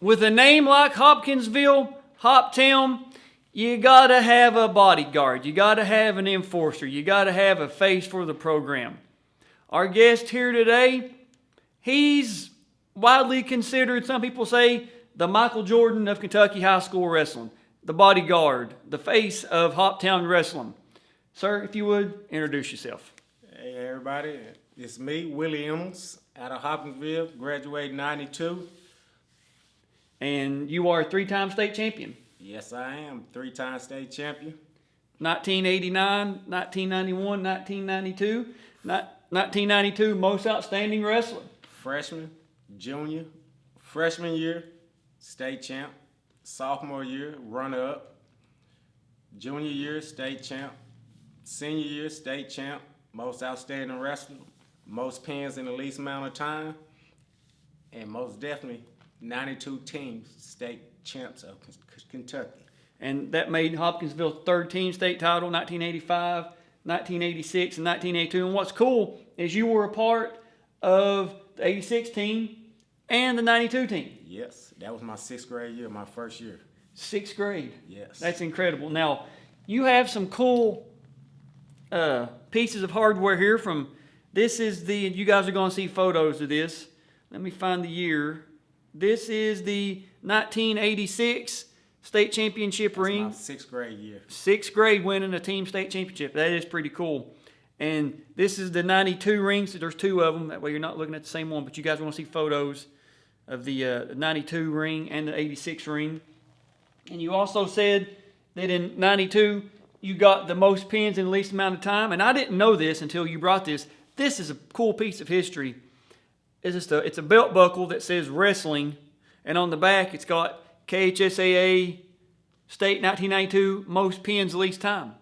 with a name like Hopkinsville, Hoptown, you got to have a bodyguard. You got to have an enforcer. You got to have a face for the program. Our guest here today, he's widely considered, some people say, the Michael Jordan of Kentucky high school wrestling, the bodyguard, the face of Hoptown wrestling. Sir, if you would, introduce yourself. Hey everybody, it's me, Willie Ennels, out of Hopkinsville, graduated 92. And you are a three-time state champion. Yes, I am, three-time state champion. 1989, 1991, 1992. 1992, most outstanding wrestler. Freshman, junior, freshman year, state champ. Sophomore year, runner-up. Junior year, state champ. Senior year, state champ. Most outstanding wrestler. Most pins in the least amount of time. And most definitely, 92 teams, state champs of Kentucky. And that made Hopkinsville's third team state title, 1985, 1986, and 1982. And what's cool is you were a part of the 86 team and the 92 team. Yes, that was my sixth grade year, my first year. Sixth grade. Yes. That's incredible. Now, you have some cool pieces of hardware here from, this is the, you guys are going to see photos of this. Let me find the year. This is the 1986 state championship ring. My sixth grade year. Sixth grade winning a team state championship. That is pretty cool. And this is the 92 rings. So there's two of them. That way you're not looking at the same one. But you guys want to see photos of the 92 ring and the 86 ring. And you also said that in 92 you got the most pins in the least amount of time. And I didn't know this until you brought this. This is a cool piece of history. It's a belt buckle that says wrestling. And on the back it's got KHSAA State 1992 most pins least time.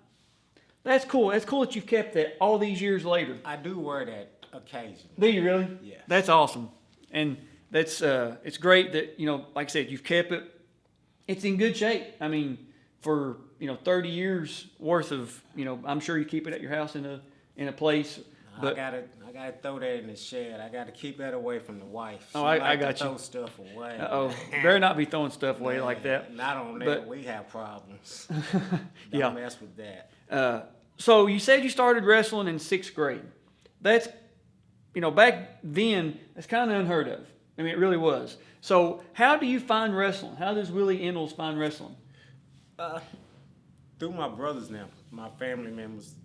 That's cool. That's cool that you've kept that all these years later. I do wear that occasionally. Do you really? Yes. That's awesome. And that's it's great that, you know, like I said, you've kept it. It's in good shape. I mean, for, 30 years worth of, I'm sure you keep it at your house in a place. But I gotta throw that in the shed. I gotta keep that away from the wife. She I got to you. throw stuff away. Better not be throwing stuff away like that. Not on that. But we have problems. Yeah. Don't mess with that. So you said you started wrestling in sixth grade. That's, back then, that's kind of unheard of. I mean, it really was. So how do you find wrestling? How does Willie Ennels find wrestling? Through my brothers now, my family members,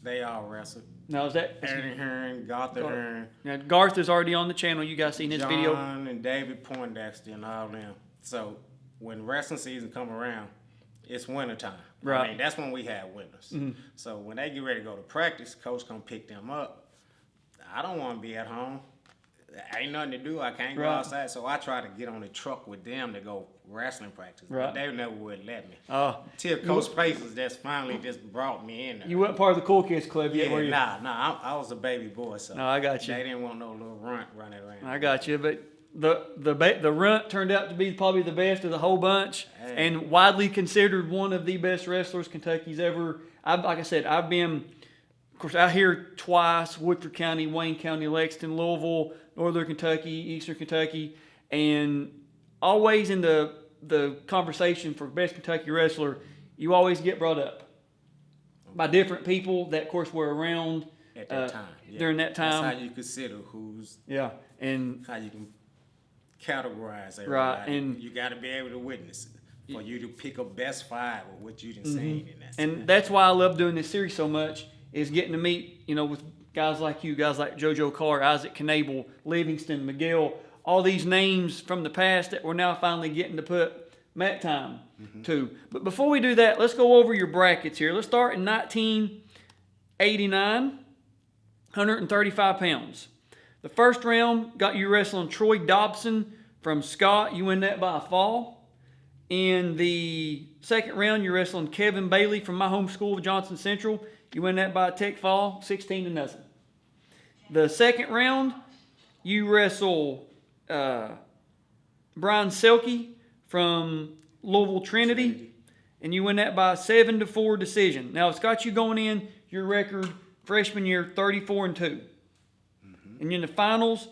they all wrestle. Now, is that... Aaron Hearn, Garth Hearn. Now, Garth is already on the channel. You guys seen his video? John and David Poindexter and all them. So when wrestling season come around, it's wintertime. Right. I mean, that's when we have winners. Mm-hmm. So when they get ready to go to practice, coach come pick them up. I don't want to be at home. Ain't nothing to do. I can't go outside. So I try to get on the truck with them to go wrestling practice. Right. But they never would let me. Oh. Till Coach Paces just finally just brought me in there. You weren't part of the Cool Kids Club yet, were you? Nah. I was a baby boy, so No, I got you. They didn't want no little runt running around. I got you, but the runt turned out to be probably the best of the whole bunch, and widely considered one of the best wrestlers Kentucky's ever. Like I said, I've been, of course, out here twice: Woodford County, Wayne County, Lexington, Louisville, Northern Kentucky, Eastern Kentucky, and always in the conversation for best Kentucky wrestler, you always get brought up by different people that, of course, were around at that time. Yeah. During that time. That's how you consider who's. Yeah, and how you can categorize everybody. Right, and you got to be able to witness it for you to pick a best five of what you done seen. And that's why I love doing this series so much, is getting to meet, with guys like you, guys like JoJo Carr, Isaac Knable, Livingston, Miguel, all these names from the past that we're now finally getting to put mat time to. But before we do that, let's go over your brackets here. Let's start in 1989, 135 pounds. The first round got you wrestling Troy Dobson from Scott. You win that by a fall. In the second round, you're wrestling Kevin Bailey from my home school, Johnson Central. You win that by a tech fall, 16-0. The second round, you wrestle Brian Selke from Louisville Trinity, and you win that by a 7-4 decision. Now, it's got you going in your record freshman year 34-2. And in the finals,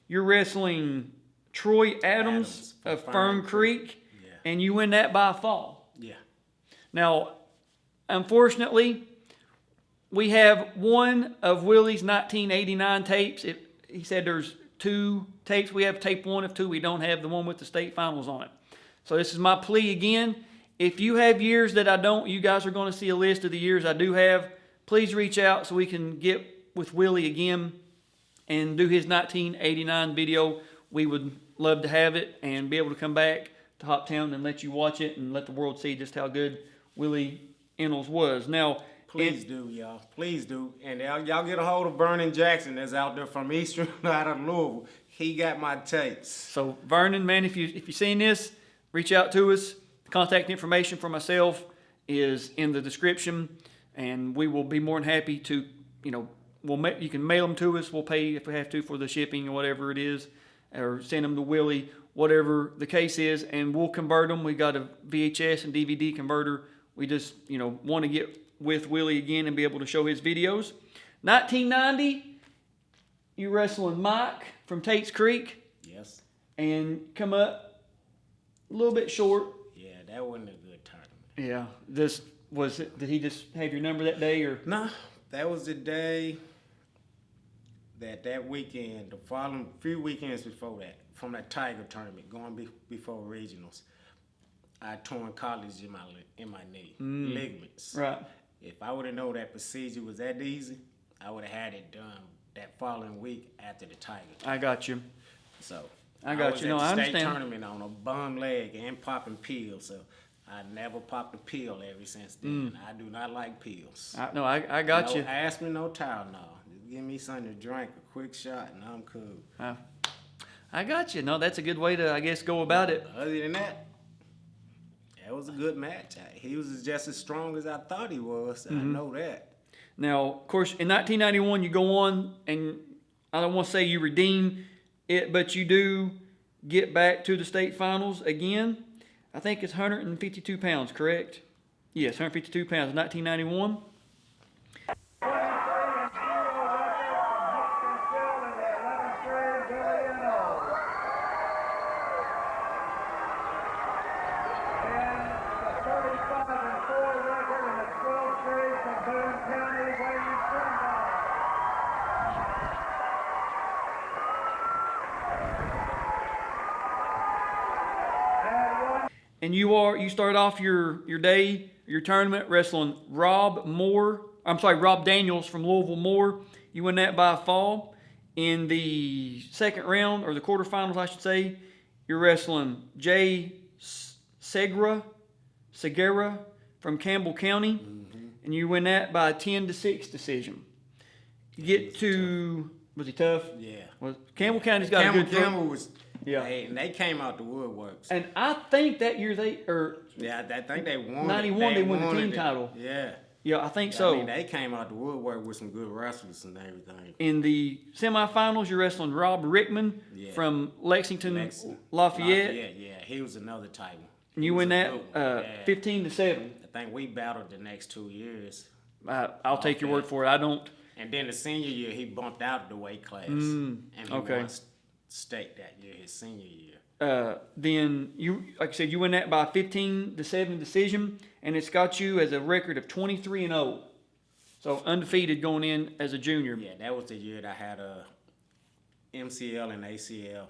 you're wrestling Troy Adams of Fern Creek, Yeah. and you win that by fall. Yeah. Now, unfortunately, we have one of Willie's 1989 tapes. He said there's 2 tapes. We have tape 1 of 2. We don't have the one with the state finals on it. So this is my plea again. If you have years that I don't, you guys are going to see a list of the years I do have. Please reach out so we can get with Willie again and do his 1989 video. We would love to have it and be able to come back to Hoptown and let you watch it and let the world see just how good Willie Ennels was. Now, Please do, y'all. Please do. And y'all get a hold of Vernon Jackson that's out there from Eastern out of Louisville. He got my tapes. So Vernon, man, if you've seen this, reach out to us. Contact information for myself is in the description, and we will be more than happy to, you can mail them to us. We'll pay if we have to for the shipping or whatever it is, or send them to Willie, whatever the case is, and we'll convert them. We got a VHS and DVD converter. We just, want to get with Willie again and be able to show his videos. 1990, you wrestling Mike from Tate's Creek. Yes. And come up a little bit short. Yeah, that wasn't a good tournament. Yeah. Did he just have your number that day, or? No, that was the day that weekend, the following few weekends before that, from that Tiger tournament, going before regionals, I torn cartilage in my knee, ligaments. Right. If I would have known that procedure was that easy, I would have had it done that following week after the Tiger. I got you. So I got you. No, I was at the understand. state tournament on a bum leg and popping pills. So I never popped a pill ever since then. I do not like pills. I got no you. aspirin, no Tylenol. Just give me something to drink, a quick shot, and I'm cool. I got you. No, that's a good way to, I guess, go about it. Other than that, that was a good match. He was just as strong as I thought he was. I know that. Now, of course, in 1991, you go on, and I don't want to say you redeem it, but you do get back to the state finals again. I think it's 152 pounds, correct? Yes, 152 pounds, 1991. And you start off your day, your tournament, wrestling Rob Daniels from Louisville Moore. You win that by a fall. In the second round, or the quarterfinals, I should say, you're wrestling Jay Segura from Campbell County. And you win that by a 10-6 decision. You get to, was he tough? Yeah. Well, Campbell County's got a good Campbell was. Yeah. And they came out the woodworks. And I think that year Yeah, I think they won. 91, they won the team title. Yeah. Yeah, I think I so. mean, they came out the woodwork with some good wrestlers and everything. In the semifinals, you're wrestling Rob Rickman from Lexington, Lafayette. Yeah, he was another type one. And you win that 15-7. I think we battled the next 2 years. I'll take your word for it. I don't. And then the senior year, he bumped out of the weight class. And he won state that year, his senior year. Then you, like I said, you win that by 15-7 decision, and it's got you as a record of 23-0. So undefeated going in as a junior. Yeah, that was the year that I had a MCL and ACL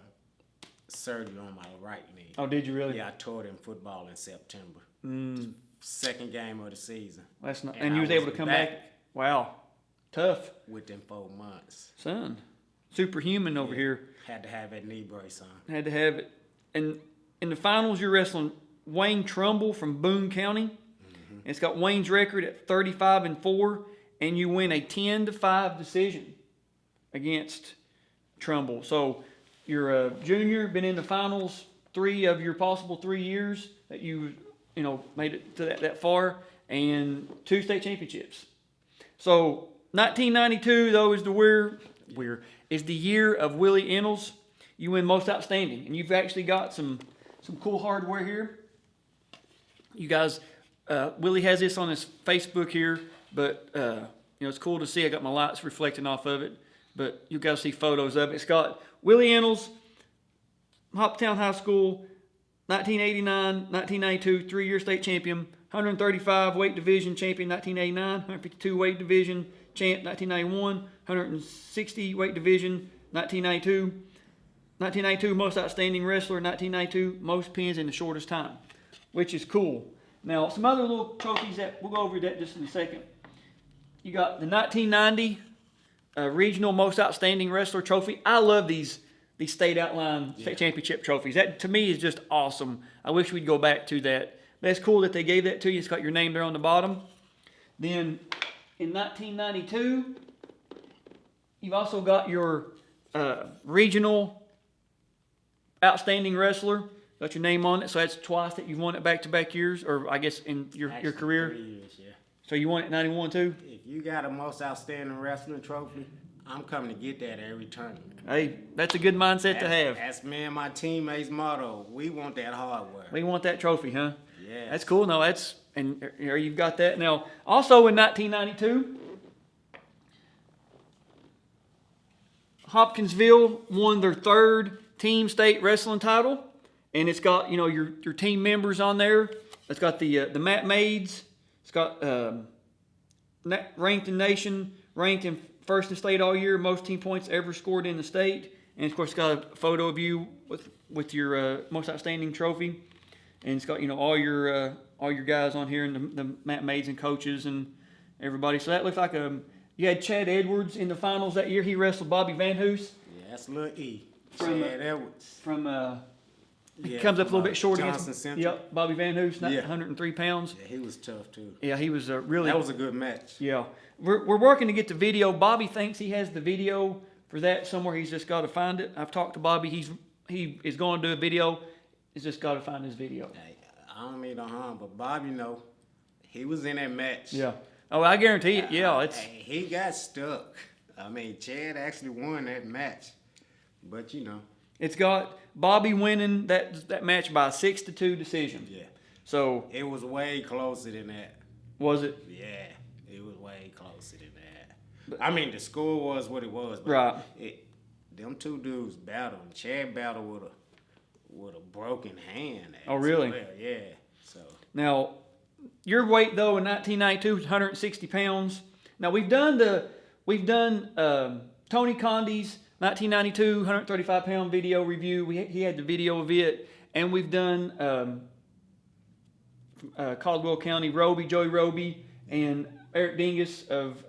surgery on my right knee. Oh, did you really? Yeah, I tore it in football in September. Second game of the season. That's not, and you was able to come back. Wow, tough. Within 4 months. Son, superhuman over here. Had to have that knee brace on. Had to have it. And in the finals, you're wrestling Wayne Trumbull from Boone County. And it's got Wayne's record at 35-4, and you win a 10-5 decision against Trumbull. So you're a junior, been in the finals 3 of your possible 3 years that you made it to that far, and 2 state championships. So 1992 though is the year of Willie Ennels. You win most outstanding, and you've actually got some cool hardware here. You guys, Willie has this on his Facebook here, but it's cool to see. I got my lights reflecting off of it, but you guys see photos of it. It's got Willie Ennels Hoptown High School, 1989, 1992, 3-year state champion, 135 weight division champion, 1989, 152 weight division champ, 1991, 160 weight division, 1992, 1992 most outstanding wrestler, 1992 most pins in the shortest time, which is cool. Now, some other little trophies that we'll go over that just in a second. You got the 1990 regional most outstanding wrestler trophy. I love these state outline state championship trophies. That to me is just awesome. I wish we'd go back to that. But it's cool that they gave that to you. It's got your name there on the bottom. Then in 1992, you've also got your regional outstanding wrestler. Got your name on it. So that's twice that you've won it back-to-back years, or I guess in your career. 3 years, yeah. So you won it in 91 too? If you got a most outstanding wrestling trophy, I'm coming to get that every tournament. Hey, that's a good mindset to have. That's me and my teammates' motto. We want that hardware. We want that trophy, huh? Yeah. That's cool. No, and here you've got that. Now, also in 1992, Hopkinsville won their 3rd team state wrestling title, and it's got your team members on there. It's got the Matt Maids. It's got ranked in nation, ranked in first in state all year, most team points ever scored in the state, and of course it's got a photo of you with your most outstanding trophy, and it's got all your guys on here, and the Matt Maids and coaches and everybody. So that looks like you had Chad Edwards in the finals that year. He wrestled Bobby Van Hoos. Yeah, that's Lil E. From, Chad Edwards. He comes up a little bit short Johnson against Central. Yep, Bobby Van Hoos, Yeah. 103 pounds. Yeah, he was tough too. Yeah, he was really. That was a good match. Yeah, we're working to get the video. Bobby thinks he has the video for that somewhere. He's just got to find it. I've talked to Bobby. He is going to do a video. He's just got to find his video. Hey, I don't mean no harm, but Bobby he was in that match. Yeah. Oh, I guarantee it. Yeah, it's. He got stuck. I mean, Chad actually won that match, but It's got Bobby winning that match by a 6-2 decision. Yeah. So it was way closer than that. Was it? Yeah, it was way closer than that. I mean, the score was what it was. But Right. Them two dudes battled. And Chad battled with a broken hand. Oh, really? Well. Yeah. So Now, your weight though in 1992 was 160 pounds. Now we've done Tony Condi's 1992 135 pound video review. He had the video of it, and we've done Caldwell County Joey Roby, and Eric Dingus of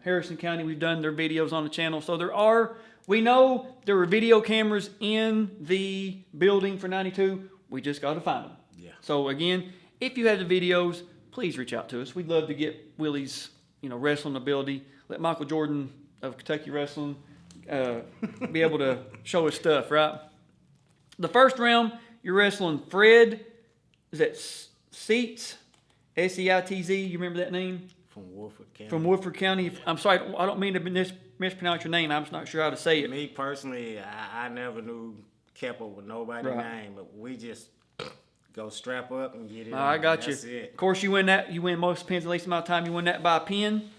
Harrison County. We've done their videos on the channel. So we know there were video cameras in the building for 92. We just got to find them. Yeah. So again, if you have the videos, please reach out to us. We'd love to get Willie's wrestling ability. Let Michael Jordan of Kentucky Wrestling be able to show his stuff, right? The first round, you're wrestling Fred. Is that Seitz? Seitz. You remember that name? from Woodford County. From Woodford County. I'm sorry, I don't mean to mispronounce your name. I'm just not sure how to say it. Me personally, I never kept up with nobody's name, but we just go strap up and get it. I got you. That's it. Of course, you win most pins, the least amount of time. You win that by a pin.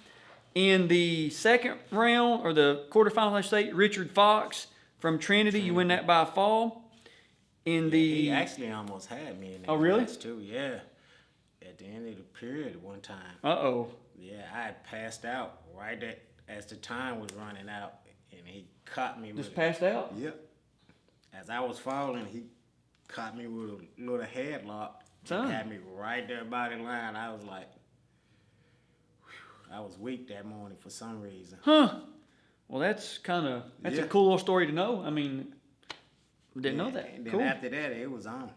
In the second round, or the quarterfinal, I say, Richard Fox from Trinity, you win that by a fall. He actually almost had me in that really? match too, yeah. At the end of the period one time. Uh-oh. Yeah, I had passed out right as the time was running out, and he caught me Just passed out? Yep. As I was falling, he caught me with a little headlock. Son. Had me right there by the line. I was like, I was weak that morning for some reason. Huh. Well, that's a cool little story to know. I mean, didn't know that. And then cool. after that, it was on.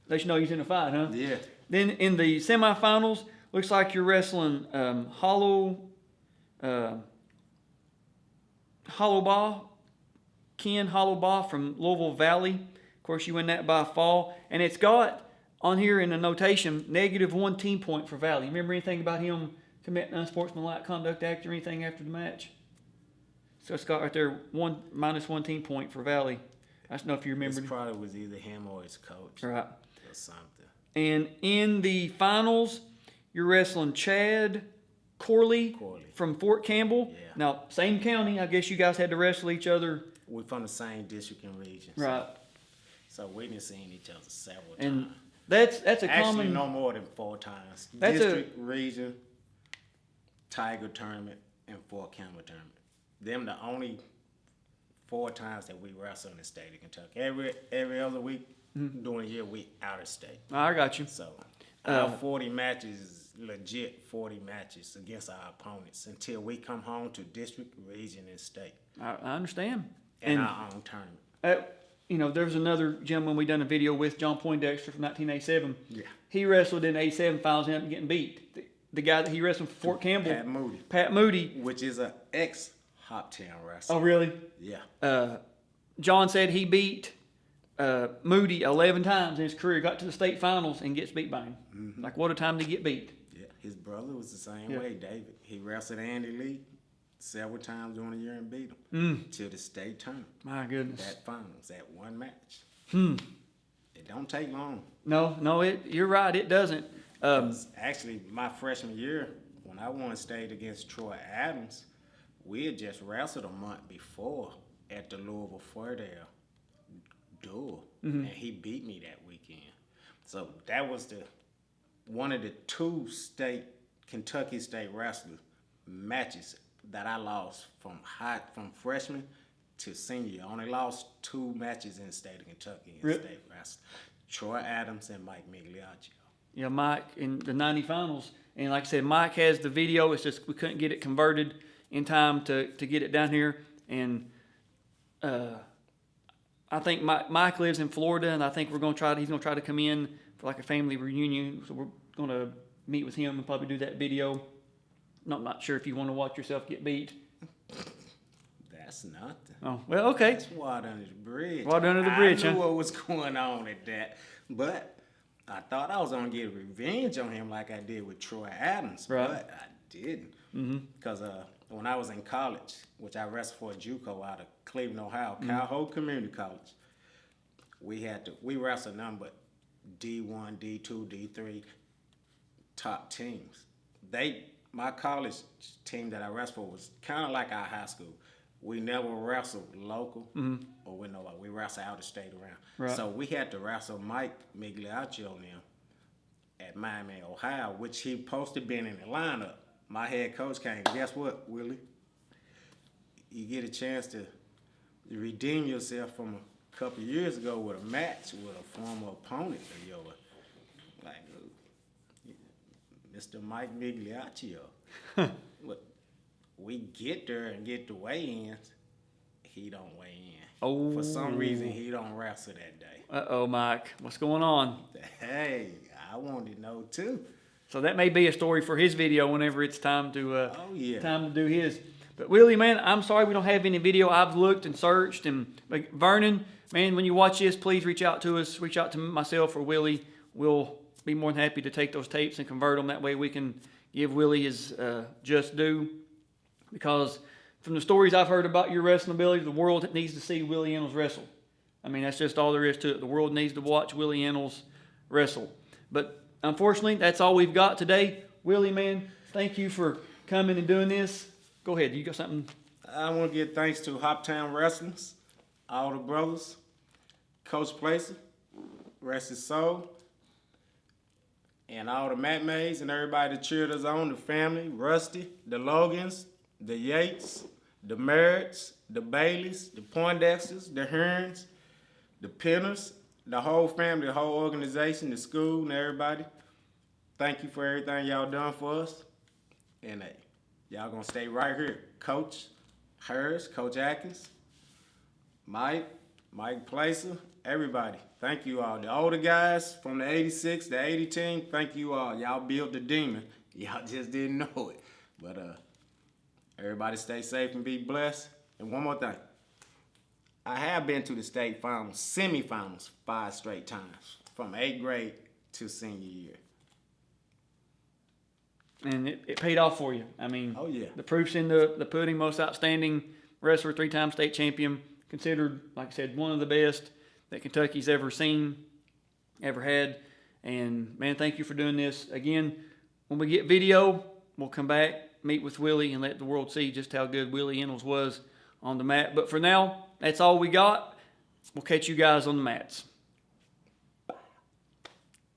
Let you know he's in a fight, huh? Yeah. Then in the semifinals, looks like you're wrestling Ken Hollowbaugh from Louisville Valley. Of course, you win that by a fall. And it's got on here in the notation, -1 team point for Valley. You remember anything about him committing unsportsmanlike conduct act or anything after the match? So it's got right there, -1 team point for Valley. I don't know if you remember. This probably was either him or his coach. Right. Or something. And in the finals, you're wrestling Chad Corley from Fort Campbell. Yeah. Now, same county. I guess you guys had to wrestle each other. We're from the same district and region. Right. So we've been seeing each other several And times. that's a Actually, common. no more than 4 times. That's District, region, Tiger tournament, and Fort Campbell tournament. Them the only 4 times that we wrestle in the state of Kentucky. Every other week during the year, we out of state. I got you. So our 40 matches is legit 40 matches against our opponents until we come home to district, region, and state. I understand. And our own tournament. You know, there's another gentleman we done a video with, John Poindexter from 1987. Yeah. He wrestled in 87 finals and ended up getting beat. The guy that he wrestled for Fort Campbell, Pat Moody. Which is an ex-Hoptown wrestler. Oh, really? Yeah. John said he beat Moody 11 times in his career, got to the state finals, and gets beat by him. Mm-hmm. Like, what a time to get beat. Yeah. His brother was the same Yeah. way, David. He wrestled Andy Lee several times during the year and beat him to the state tournament. My goodness. That finals, that one match. It don't take long. No, you're right, it doesn't. Actually, my freshman year, when I won state against Troy Adams, we had just wrestled a month before at the Louisville Fordale duel, and he beat me that weekend. So that was one of the 2 Kentucky State wrestler matches that I lost from freshman to senior year. I only lost 2 matches in the state of Kentucky in state wrestling. Troy Adams and Mike Migliaccio. Yeah, Mike in the 90 finals. And like I said, Mike has the video. It's just we couldn't get it converted in time to get it down here. And I think Mike lives in Florida, and I think he's going to try to come in for like a family reunion. So we're going to meet with him and probably do that video. I'm not sure if you want to watch yourself get beat. That's nothing. Oh, well, okay. That's water under the bridge. Water under the bridge, I knew huh? what was going on at that. But I thought I was going to get revenge on him like I did with Troy Adams. Right. But I didn't. Because when I was in college, which I wrestled for a JUCO out of Cleveland, Ohio, Calhoun Community College, we wrestled nothing but D1, D2, D3 top teams. My college team that I wrestled for was kind of like our high school. We never wrestled local or with nobody. We wrestled out of state around. Right. So we had to wrestle Mike Migliaccio and them at Miami, Ohio, which he supposed to been in the lineup. My head coach came, guess what, Willie? You get a chance to redeem yourself from a couple of years ago with a match with a former opponent of yours. Like, Mr. Mike Migliaccio. But we get there and get the weigh-ins, he don't weigh in. Oh. For some reason, he don't wrestle that day. Uh-oh, Mike. What's going on? Hey, I wanted to know too. So that may be a story for his video whenever it's time to time to do his. But Willie, man, I'm sorry we don't have any video. I've looked and searched, and Vernon, man, when you watch this, please reach out to us. Reach out to myself or Willie. We'll be more than happy to take those tapes and convert them. That way we can give Willie his just due. Because from the stories I've heard about your wrestling ability, the world needs to see Willie Ennels wrestle. I mean, that's just all there is to it. The world needs to watch Willie Ennels wrestle. But unfortunately, that's all we've got today. Willie, man, thank you for coming and doing this. Go ahead. You got something? I want to give thanks to Hoptown Wrestlers, all the brothers, Coach Placer, rest his soul, and all the Matt Mays and everybody that cheered us on, the family, Rusty, the Logans, the Yates, the Merritts, the Baileys, the Poindexters, the Hearns, the Pinners, the whole family, the whole organization, the school, and everybody. Thank you for everything y'all done for us. And hey, y'all gonna stay right here. Coach Hers, Coach Atkins, Mike Placer, everybody. Thank you all. The older guys from the 86, the 80 team, thank you all. Y'all built the demon. Y'all just didn't know it. But everybody stay safe and be blessed. And one more thing. I have been to the state finals, semifinals, 5 straight times, from 8th grade to senior year. And it paid off for you. I mean, Oh, yeah. The proof's in the pudding. Most outstanding wrestler, 3-time state champion, considered, like I said, one of the best that Kentucky's ever seen, ever had. And, man, thank you for doing this. Again, when we get video, we'll come back, meet with Willie, and let the world see just how good Willie Ennels was on the mat. But for now, that's all we got. We'll catch you guys on the mats.